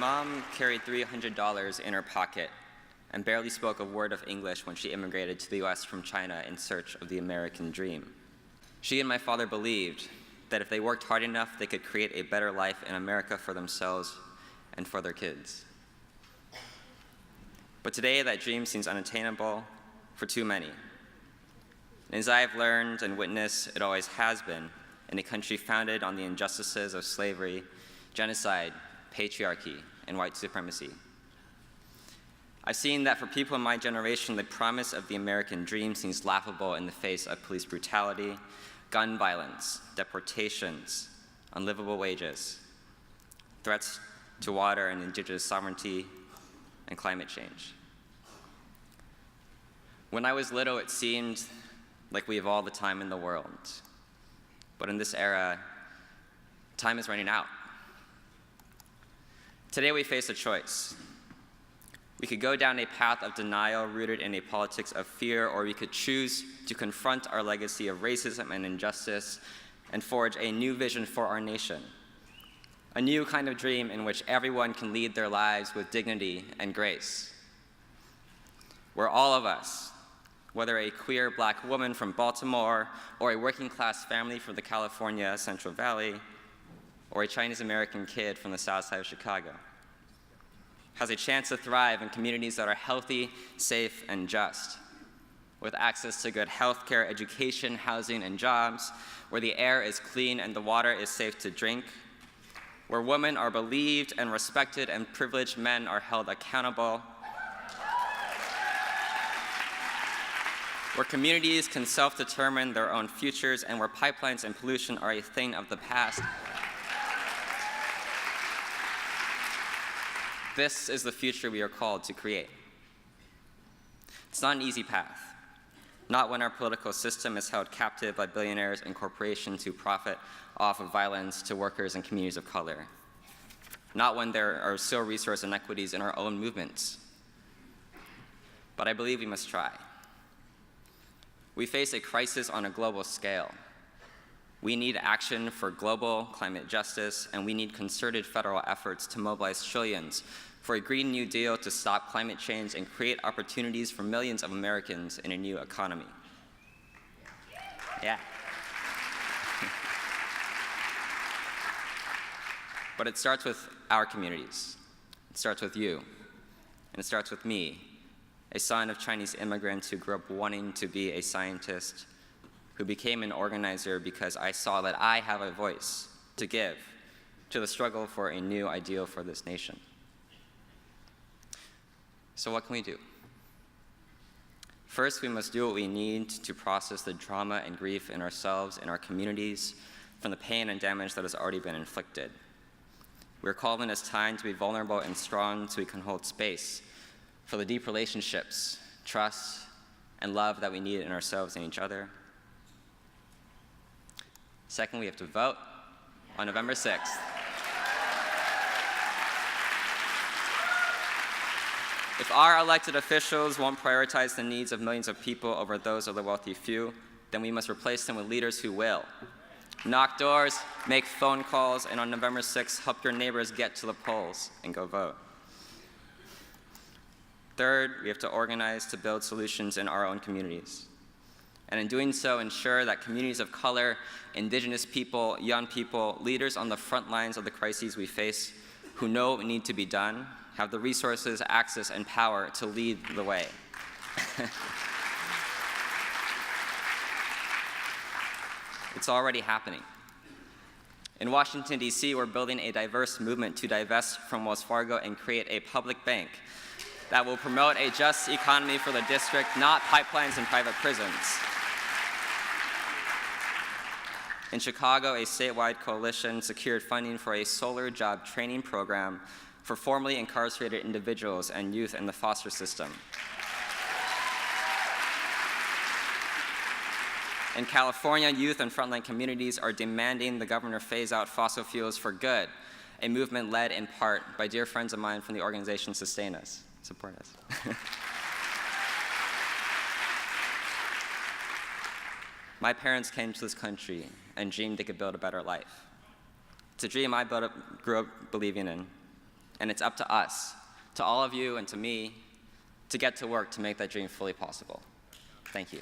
mom carried $300 in her pocket and barely spoke a word of English when she immigrated to the US from China in search of the American dream. She and my father believed that if they worked hard enough, they could create a better life in America for themselves and for their kids. But today, that dream seems unattainable for too many. And as I have learned and witnessed, it always has been in a country founded on the injustices of slavery, genocide, patriarchy, and white supremacy. I've seen that for people in my generation, the promise of the American dream seems laughable in the face of police brutality, gun violence, deportations, unlivable wages, threats to water and indigenous sovereignty, and climate change. When I was little, it seemed like we have all the time in the world. But in this era, time is running out. Today we face a choice. We could go down a path of denial rooted in a politics of fear, or we could choose to confront our legacy of racism and injustice and forge a new vision for our nation. A new kind of dream in which everyone can lead their lives with dignity and grace. Where all of us, whether a queer black woman from Baltimore or a working class family from the California Central Valley or a Chinese American kid from the south side of Chicago, has a chance to thrive in communities that are healthy, safe, and just, with access to good healthcare, education, housing, and jobs, where the air is clean and the water is safe to drink, where women are believed and respected and privileged men are held accountable, where communities can self-determine their own futures, and where pipelines and pollution are a thing of the past. This is the future we are called to create. It's not an easy path, not when our political system is held captive by billionaires and corporations who profit off of violence to workers and communities of color, not when there are still resource inequities in our own movements. But I believe we must try. We face a crisis on a global scale. We need action for global climate justice, and we need concerted federal efforts to mobilize trillions for a Green New Deal to stop climate change and create opportunities for millions of Americans in a new economy. Yeah. But it starts with our communities. It starts with you, and it starts with me, a son of Chinese immigrants who grew up wanting to be a scientist, who became an organizer because I saw that I have a voice to give to the struggle for a new ideal for this nation. So what can we do? First, we must do what we need to process the trauma and grief in ourselves and our communities from the pain and damage that has already been inflicted. We're called in this time to be vulnerable and strong so we can hold space for the deep relationships, trust, and love that we need in ourselves and each other. Second, we have to vote on November 6th. If our elected officials won't prioritize the needs of millions of people over those of the wealthy few, then we must replace them with leaders who will. Knock doors, make phone calls, and on November 6th, help your neighbors get to the polls and go vote. Third, we have to organize to build solutions in our own communities. And in doing so, ensure that communities of color, indigenous people, young people, leaders on the front lines of the crises we face, who know what needs to be done, have the resources, access, and power to lead the way. It's already happening. In Washington, D.C., we're building a diverse movement to divest from Wells Fargo and create a public bank that will promote a just economy for the district, not pipelines and private prisons. In Chicago, a statewide coalition secured funding for a solar job training program for formerly incarcerated individuals and youth in the foster system. In California, youth and frontline communities are demanding the governor phase out fossil fuels for good, a movement led in part by dear friends of mine from the organization SustainUS. Support us. My parents came to this country and dreamed they could build a better life. It's a dream I grew up believing in, And it's up to us, to all of you and to me, to get to work to make that dream fully possible. Thank you.